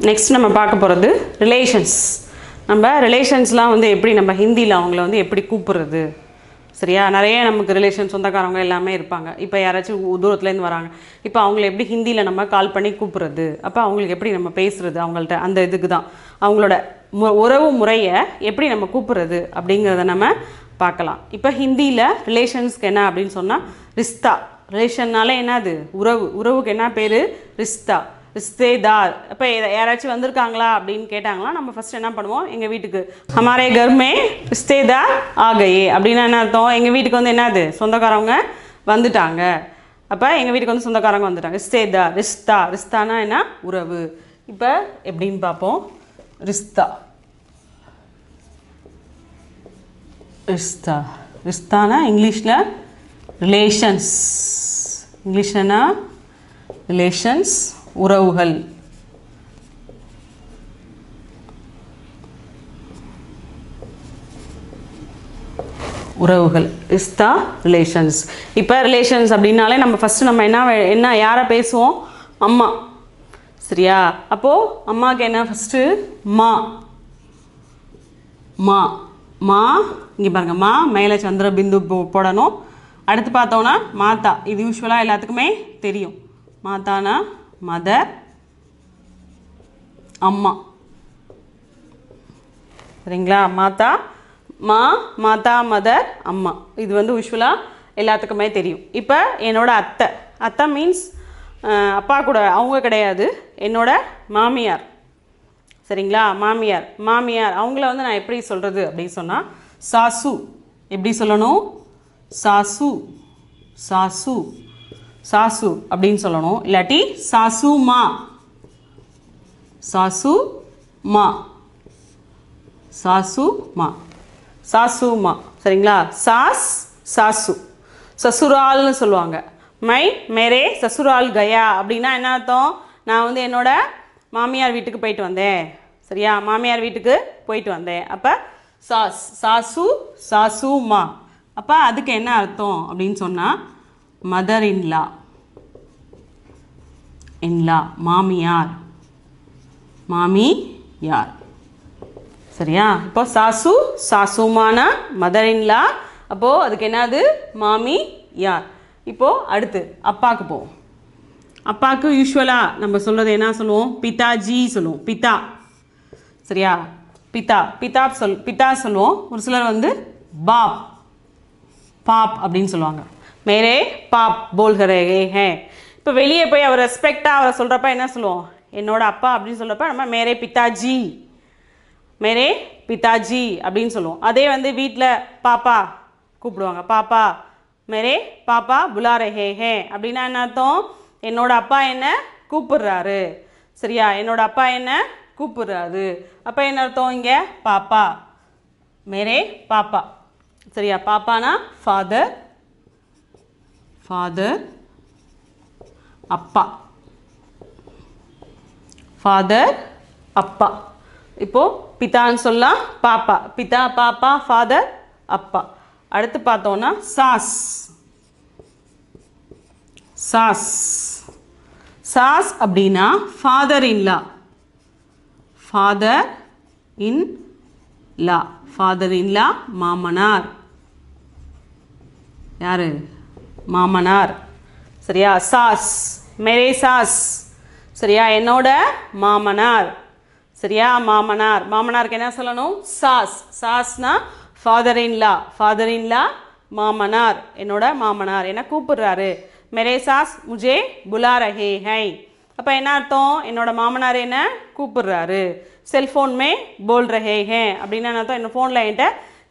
Next நம்ம பார்க்க போகிறது ரிலேஷன்ஸ். நம்ம ரிலேஷன்ஸ்லாம் வந்து எப்படி நம்ம ஹிந்தியில் அவங்கள வந்து எப்படி கூப்பிட்றது, சரியா? நிறைய நமக்கு ரிலேஷன் சொந்தக்காரங்க எல்லாமே இருப்பாங்க. இப்போ யாராச்சும் தூரத்துலேருந்து வராங்க, இப்போ அவங்கள எப்படி ஹிந்தியில் நம்ம கால் பண்ணி கூப்பிட்றது, அப்போ அவங்களுக்கு எப்படி நம்ம பேசுகிறது, அவங்கள்ட்ட அந்த இதுக்கு தான் அவங்களோட உறவு முறையை எப்படி நம்ம கூப்பிட்றது அப்படிங்கிறத நம்ம பார்க்கலாம். இப்போ ஹிந்தியில் ரிலேஷன்ஸ்க்கு என்ன அப்படின்னு சொன்னால் ரிஸ்தா. ரிலேஷன்னால என்னது? உறவு. உறவுக்கு என்ன பேர்? ரிஸ்தா, ரிஸ்தேதார். இப்போ யாராச்சும் வந்திருக்காங்களா அப்படின்னு கேட்டாங்களா, நம்ம ஃபஸ்ட் என்ன பண்ணுவோம், எங்கள் வீட்டுக்கு ஹமாரே கர் மே ரிஸ்தேதார் ஆ கயே அப்படின்னா என்ன அர்த்தம்? எங்கள் வீட்டுக்கு வந்து என்னது? சொந்தக்காரவங்க வந்துட்டாங்க. அப்போ எங்கள் வீட்டுக்கு வந்து சொந்தக்காரங்க வந்துட்டாங்க. ரிஸ்தேதார், ரிஸ்தா. ரிஸ்தானா என்ன? உறவு. இப்போ எப்படின்னு பார்ப்போம். ரிஸ்தா, ரிஸ்தா. ரிஸ்தானா இங்கிலீஷில் ரிலேஷன்ஸ். இங்கிலீஷ்னா ரிலேஷன்ஸ், உறவுகள். உறவுகள் ரிஸ்தா, ரிலேஷன்ஸ். இப்போ ரிலேஷன்ஸ் அப்படின்னாலே நம்ம ஃபஸ்ட்டு நம்ம என்ன யாரை பேசுவோம்? அம்மா, சரியா? அப்போது அம்மாவுக்கு என்ன ஃபஸ்ட்டு? மா. மா, மா. இங்கே பாருங்கள், மா மேலே சந்திர பிந்து போடணும். அடுத்து பார்த்தோன்னா மாதா. இது யூஸ்வலாக எல்லாத்துக்குமே தெரியும். மாதானா மதர், அம்மா, சரிங்களா? மாதா, மா, மாதா, மதர், அம்மா. இது வந்து யூஸ்வலாக எல்லாத்துக்குமே தெரியும். இப்போ என்னோட அத்தை. அத்தை மீன்ஸ் அப்பா கூட அவங்க கிடையாது, என்னோட மாமியார், சரிங்களா? மாமியார். மாமியார் அவங்கள வந்து நான் எப்படி சொல்கிறது அப்படின்னு சொன்னால் சாசு. எப்படி சொல்லணும்? சாசு, சாசு, சாசு அப்படின்னு சொல்லணும். இல்லாட்டி சாசு மா, சாசு மா, சாசு மா, சாசு மா, சரிங்களா? சாஸ், சாசு. சசுரால்னு சொல்லுவாங்க. மேரே சசுரால் கயா அப்படின்னா என்ன அர்த்தம்? நான் வந்து என்னோட மாமியார் வீட்டுக்கு போயிட்டு வந்தேன், சரியா? மாமியார் வீட்டுக்கு போயிட்டு வந்தேன். அப்போ சாஸ், சாசு, சாசு மா. அப்போ அதுக்கு என்ன அர்த்தம் அப்படின்னு சொன்னால் மதர் இன்லா. இன்லா மாமியார், மாமியார், சரியா? இப்போ சாசு, சாசுமானா மதர் இன்லா. அப்போது அதுக்கு என்னது? மாமி யார். இப்போது அடுத்து அப்பாவுக்கு போவோம். அப்பாவுக்கு யூஸ்வலாக நம்ம சொல்கிறது என்ன சொல்லுவோம்? பிதாஜி சொல்லுவோம். பிதா, சரியா? பிதா, பிதா சொல்லுவோம். ஒரு சிலர் வந்து பாப், பாப் அப்படின்னு சொல்லுவாங்க. மேரே பாப் போல் ரே ஹே. இப்போ வெளியே போய் அவர் ரெஸ்பெக்டாக அவரை சொல்கிறப்ப என்ன சொல்லுவோம்? என்னோட அப்பா அப்படின்னு சொல்கிறப்ப நம்ம மேரே பிதாஜி, மேரே பிதாஜி அப்படின்னு சொல்லுவோம். அதே வந்து வீட்டில் பாப்பா கூப்பிடுவாங்க. பாப்பா, மேரே பாப்பா புலா ரஹே ஹே அப்படின்னா என்ன அர்த்தம்? என்னோட அப்பா என்ன கூப்பிடுறாரு, சரியா? என்னோட அப்பா என்ன கூப்பிடுறாரு. அப்போ என்ன அர்த்தம் இங்கே? பாப்பா, மேரே பாப்பா, சரியா? பாப்பானா ஃபாதர், ஃபாதர், அப்பா, ஃபாதர், அப்பா. இப்போது பிதான்னு சொல்லலாம், பாப்பா. பிதா, பாப்பா, ஃபாதர், அப்பா. அடுத்து பார்த்தோன்னா சாஸ். சாஸ், சாஸ் அப்படின்னா father in law. Father in law, father in law மாமனார். யார்? மாமனார், சரியா? சாஸ், மேரே சாஸ், சரியா? என்னோட மாமனார், சரியா? மாமனார். மாமனாருக்கு என்ன சொல்லணும்? சாஸ். சாஸ்னா ஃபாதர் இன்லா. ஃபாதர் இன்லா மாமனார், என்னோட மாமனார் என்ன கூப்பிடுறாரு. மேரே சாஸ் முஜே புலா ரஹே ஹை. அப்போ என்ன அர்த்தம்? என்னோட மாமனார் என்ன கூப்பிடுறாரு. செல்ஃபோன் மே போல் ரஹே ஹே அப்படின்னா என்ன அர்த்தம்? என்ன ஃபோனில் என்கிட்ட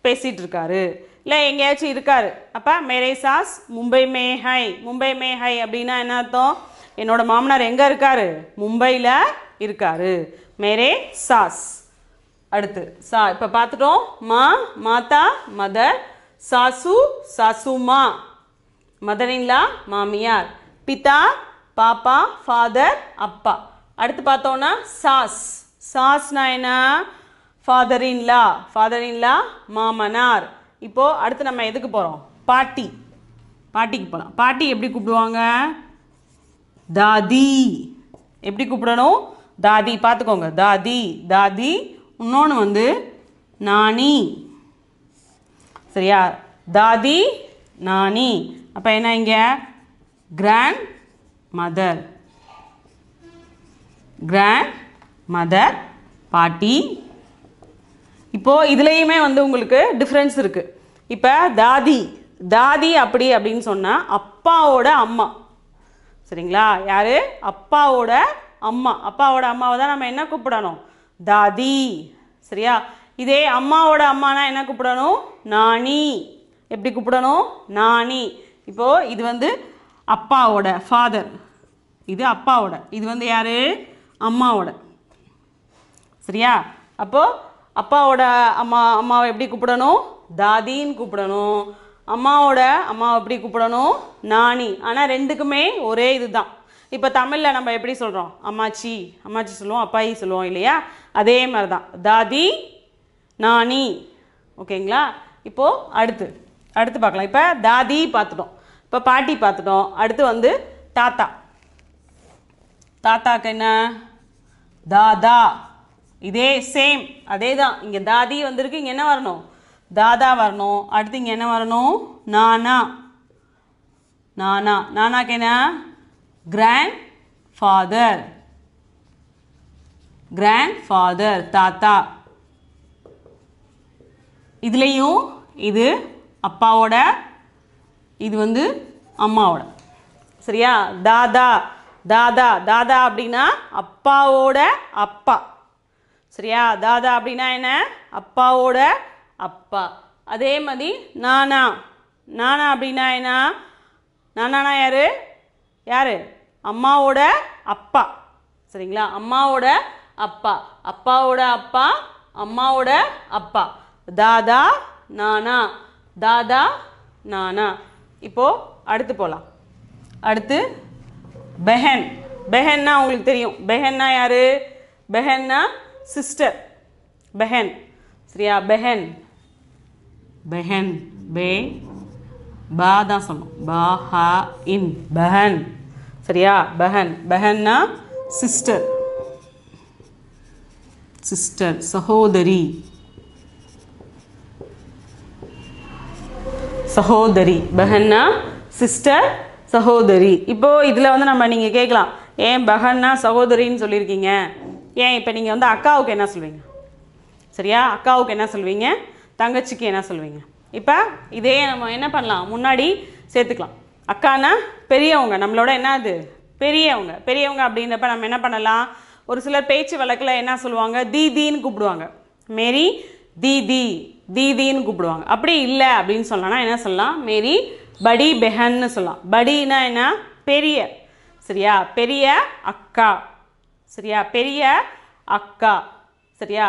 பேசிகிட்டு இருக்காரு, இல்லை எங்கேயாச்சும் இருக்காரு. அப்போ மேரே சாஸ் மும்பை மே ஹை. மும்பை மே ஹை அப்படின்னா என்ன அர்த்தம்? என்னோட மாமனார் எங்கே இருக்காரு? மும்பையில் இருக்காரு. மேரே சாஸ். அடுத்து இப்போ பார்த்துட்டோம். மா, மாதா, மதர். சாசு, சாசுமா, மதர் இன்லா மாமியார். பிதா, பாப்பா, ஃபாதர், அப்பா. அடுத்து பார்த்தோன்னா சாஸ். சாஸ்னா என்ன? Father in law. ஃபாதர் இன்லா மாமனார். இப்போது அடுத்து நம்ம எதுக்கு போகிறோம்? பாட்டி. பாட்டிக்கு போகலாம். பாட்டி எப்படி கூப்பிடுவாங்க? தாதி. எப்படி கூப்பிடணும்? தாதி பார்த்துக்கோங்க, தாதி தாதி. இன்னொன்று வந்து நானி. சரியா, தாதி நானி. அப்போ என்ன இங்கே கிராண்ட் மதர், கிராண்ட் மதர் பாட்டி. இப்போது இதுலேயுமே வந்து உங்களுக்கு டிஃப்ரென்ஸ் இருக்குது. இப்போ தாதி தாதி அப்படின்னு சொன்னால் அப்பாவோட அம்மா. சரிங்களா, யார் அப்பாவோட அம்மா. அப்பாவோட அம்மாவை தான் நம்ம என்ன கூப்பிடணும், தாதி. சரியா, இதே அம்மாவோட அம்மானா என்ன கூப்பிடணும், நானி. எப்படி கூப்பிடணும், நானி. இப்போது இது வந்து அப்பாவோட ஃபாதர், இது அப்பாவோட, இது வந்து யார் அம்மாவோட. சரியா, அப்போது அப்பாவோட அம்மாவை எப்படி கூப்பிடணும், தாதின்னு கூப்பிடணும். அம்மாவோட அம்மாவை எப்படி கூப்பிடணும், நானி. ஆனால் ரெண்டுக்குமே ஒரே இது தான். இப்போ தமிழில் நம்ம எப்படி சொல்கிறோம், அம்மாச்சி அம்மாச்சி சொல்லுவோம், அப்பாயி சொல்லுவோம் இல்லையா, அதே மாதிரி தான் தாதி நானி. ஓகேங்களா. இப்போது அடுத்து பார்க்கலாம். இப்போ தாதி பார்த்துட்டோம், இப்போ பாட்டி பார்த்துட்டோம். அடுத்து வந்து தாத்தா. தாத்தாக்கு என்ன, தாதா. இதே சேம் அதே தான். இங்கே தாதி வந்திருக்கு, இங்கே என்ன வரணும், தாதா வரணும். அடுத்து இங்கே என்ன வரணும், நானா. நானா, நானாக்கு என்ன, கிராண்ட் ஃபாதர், கிராண்ட் ஃபாதர் தாத்தா. இதுலேயும் இது அப்பாவோட, இது வந்து அம்மாவோட. சரியா, தாதா தாதா தாதா அப்படின்னா அப்பாவோட அப்பா. சரியா, தாதா அப்படின்னா என்ன, அப்பாவோட அப்பா. அதே மாதிரி நானா. நானா அப்படின்னா என்ன, நானானா யாரு யாரு அம்மாவோட அப்பா. சரிங்களா, அம்மாவோட அப்பா, அப்பாவோட அப்பா, அம்மாவோட அப்பா. தாதா நானா, தாதா நானா. இப்போது அடுத்து போகலாம். அடுத்து பெஹன். பெஹன்னா உங்களுக்கு தெரியும், பெஹன்னா யார், பெஹன்னா சிஸ்டர், பெஹன். சரியா, பெஹன் பெஹன் பே பா தான் சொல்லணும், பா ஹா இன், பெஹன். சரியா, பெஹன். பெஹன்னா சிஸ்டர், சிஸ்டர் சகோதரி, சகோதரி. பெஹன்னா சிஸ்டர், சகோதரி. இப்போது இதில் வந்து நம்ம நீங்கள் கேட்கலாம், ஏன் பெஹன்னா சகோதரின்னு சொல்லியிருக்கீங்க, ஏன் இப்போ நீங்கள் வந்து அக்காவுக்கு என்ன சொல்வீங்க. சரியா, அக்காவுக்கு என்ன சொல்வீங்க, தங்கச்சிக்கு என்ன சொல்வீங்க. இப்போ இதே நம்ம என்ன பண்ணலாம், முன்னாடி சேர்த்துக்கலாம். அக்கானா பெரியவங்க, நம்மளோட என்ன அது பெரியவங்க. பெரியவங்க அப்படின்றப்ப நம்ம என்ன பண்ணலாம், ஒரு சிலர் பேச்சு வழக்கில் என்ன சொல்லுவாங்க, தீதின்னு கூப்பிடுவாங்க. மேரி தீதி, தீதின்னு கூப்பிடுவாங்க. அப்படி இல்லை அப்படின்னு சொல்லலாம்னா என்ன சொல்லலாம், மேரி படி பெஹன்னு சொல்லலாம். படினா என்ன, பெரிய. சரியா, பெரிய அக்கா. சரியா, பெரிய அக்கா. சரியா,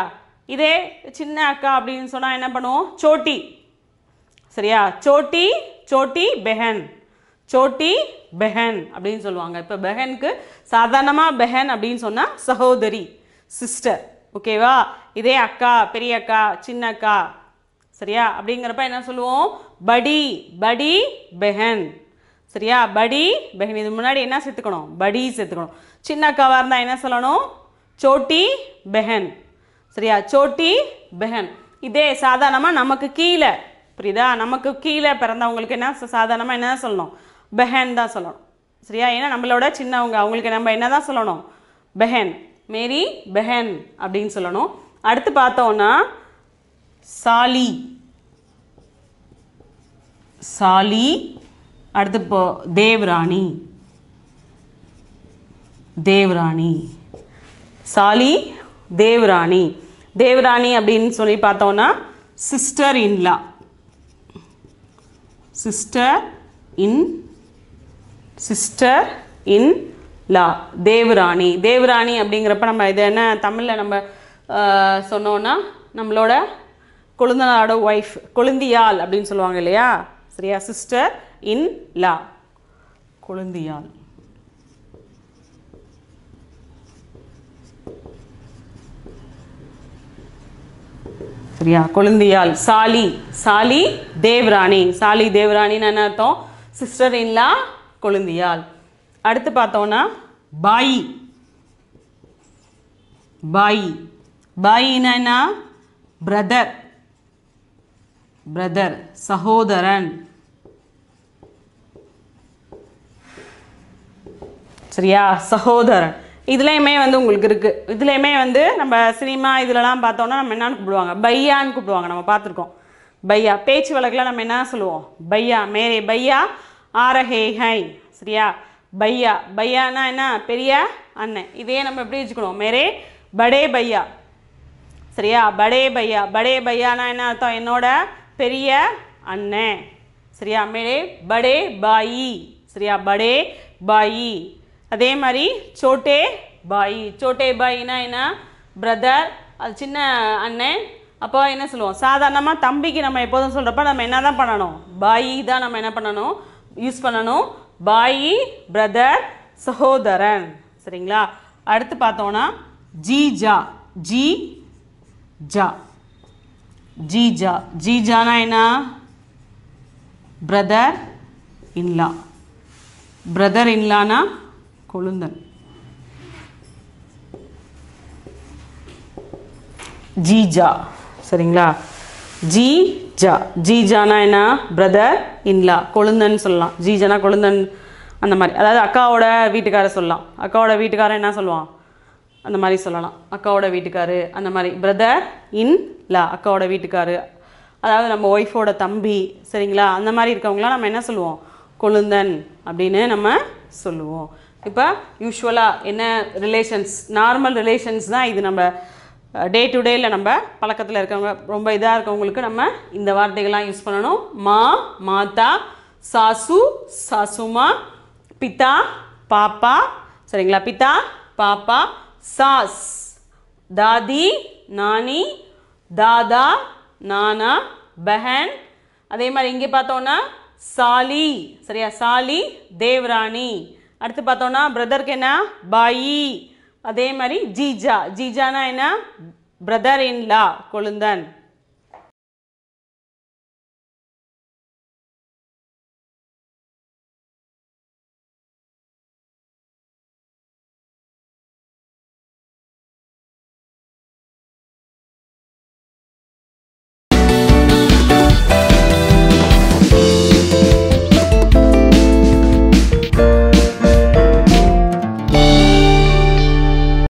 இதே சின்ன அக்கா அப்படின்னு சொன்னால் என்ன பண்ணுவோம், சோட்டி. சரியா, சோட்டி, சோட்டி பெஹன், சோட்டி பெஹன் அப்படின்னு சொல்லுவாங்க. இப்போ பெஹனுக்கு சாதாரணமாக பெஹன் அப்படின்னு சொன்னால் சகோதரி, சிஸ்டர். ஓகேவா, இதே அக்கா, பெரிய அக்கா, சின்ன அக்கா. சரியா, அப்படிங்கிறப்ப என்ன சொல்லுவோம், படி, படி பெஹன். சரியா, படி பெஹன். இது முன்னாடி என்ன சேர்த்துக்கணும், படி சேர்த்துக்கணும். சின்ன அக்காவாக இருந்தால் என்ன சொல்லணும், சோட்டி பெஹன். சரியா, சோட்டி பெஹன். இதே சாதாரணமாக நமக்கு கீழே, புரியுதா, நமக்கு கீழே பிறந்தவங்களுக்கு என்ன சாதாரணமாக என்ன சொல்லணும், பெஹன் தான் சொல்லணும். சரியா, ஏன்னா நம்மளோட சின்னவங்க, அவங்களுக்கு நம்ம என்ன தான் சொல்லணும், பெஹன். மேரி பெஹன் அப்படின்னு சொல்லணும். அடுத்து பார்த்தோன்னா சாலி, சாலி. அடுத்து இப்போ தேவராணி, தேவராணி. சாலி தேவராணி. தேவராணி அப்படின்னு சொல்லி பார்த்தோன்னா sister in law, sister in, sister in law, தேவராணி. தேவராணி அப்படிங்கிறப்ப நம்ம இது என்ன தமிழில் நம்ம சொன்னோன்னா நம்மளோட கொழுந்தனாரோட ஒய்ஃப், கொழுந்தியாள் அப்படின்னு சொல்லுவாங்க இல்லையா. சரியா, சிஸ்டர் இன் லா, கொழுந்தியாள். சரியா, கொழுந்தியாள். சாலி, சாலி தேவராணி. சாலி தேவராணின்னு என்ன அர்த்தம், சிஸ்டர் இன்லா, கொழுந்தியாள். அடுத்து பார்த்தோன்னா பாயி, பாய். பாயினா என்ன? பிரதர். பிரதர் சகோதரன். சரியா? சகோதரன். இதுலேயுமே வந்து உங்களுக்கு இருக்குது. இதுலேயுமே வந்து நம்ம சினிமா இதிலலாம் பார்த்தோன்னா நம்ம என்னன்னு கூப்பிடுவாங்க? பையான்னு கூப்பிடுவாங்க. நம்ம பார்த்துருக்கோம். பையா. பேச்சு வழக்கில் நம்ம என்ன சொல்லுவோம்? பையா. மேரே பையா ஆரஹே ஹை. சரியா? பையா. பையானா என்ன? பெரிய அண்ணன். இதே நம்ம எப்படி வச்சுக்கணும்? மேரே படே பையா. சரியா? படே பையா. படே பையானா என்ன அர்த்தம்? என்னோட பெரிய அண்ணன். சரியா? மேரே படே பாயி. சரியா? படே பாயி. அதே மாதிரி சோட்டே பாய். சோட்டே பாயினா என்ன? பிரதர். அது சின்ன அண்ணன். அப்போ என்ன சொல்லுவோம்? சாதாரணமாக தம்பிக்கு நம்ம எப்போதும் சொல்கிறப்ப நம்ம என்ன தான் பண்ணணும்? பாயி தான் நம்ம என்ன பண்ணணும்? யூஸ் பண்ணணும். பாயி பிரதர் சகோதரன். சரிங்களா? அடுத்து பார்த்தோன்னா ஜீஜா. ஜி ஜா. ஜீஜா. ஜீஜானா என்ன? Brother in-law. பிரதர் இன்லானா கொழுந்தன். ஜீஜா. சரிங்களா? ஜீஜா. ஜீஜானா என்ன? Brother in-law. கொழுந்தன் சொல்லலாம். ஜீஜானா கொழுந்தன் அந்த மாதிரி. அதாவது அக்காவோட வீட்டுக்காரர் சொல்லலாம். அக்காவோட வீட்டுக்காரர் என்ன சொல்லுவான்? அந்த மாதிரி சொல்லலாம். அக்காவோட வீட்டுக்காரு அந்த மாதிரி. பிரதர் இன் லா அக்காவோட வீட்டுக்காரு. அதாவது நம்ம ஒய்ஃபோட தம்பி. சரிங்களா? அந்த மாதிரி இருக்கவங்களாம் நம்ம என்ன சொல்லுவோம்? கொழுந்தன் அப்படின்னு நம்ம சொல்லுவோம். இப்போ யூஸ்வலாக என்ன ரிலேஷன்ஸ், நார்மல் ரிலேஷன்ஸ் தான் இது. நம்ம டே டு டேயில் நம்ம பழக்கத்தில் இருக்கவங்க, ரொம்ப இதாக இருக்கவங்களுக்கு நம்ம இந்த வார்த்தைகள்லாம் யூஸ் பண்ணணும். மா மாதா, சாசு சாசுமா, பிதா பாப்பா. சரிங்களா? பிதா பாப்பா. சாஸ் தாதி நானி, தாதா நானா, பஹன். அதே மாதிரி இங்கே பார்த்தோன்னா சாலி. சரியா? சாலி தேவராணி. அடுத்து பார்த்தோன்னா பிரதருக்கு என்ன? பாயி. அதே மாதிரி ஜீஜா. ஜீஜானா என்ன? Brother in law கொழுந்தன்.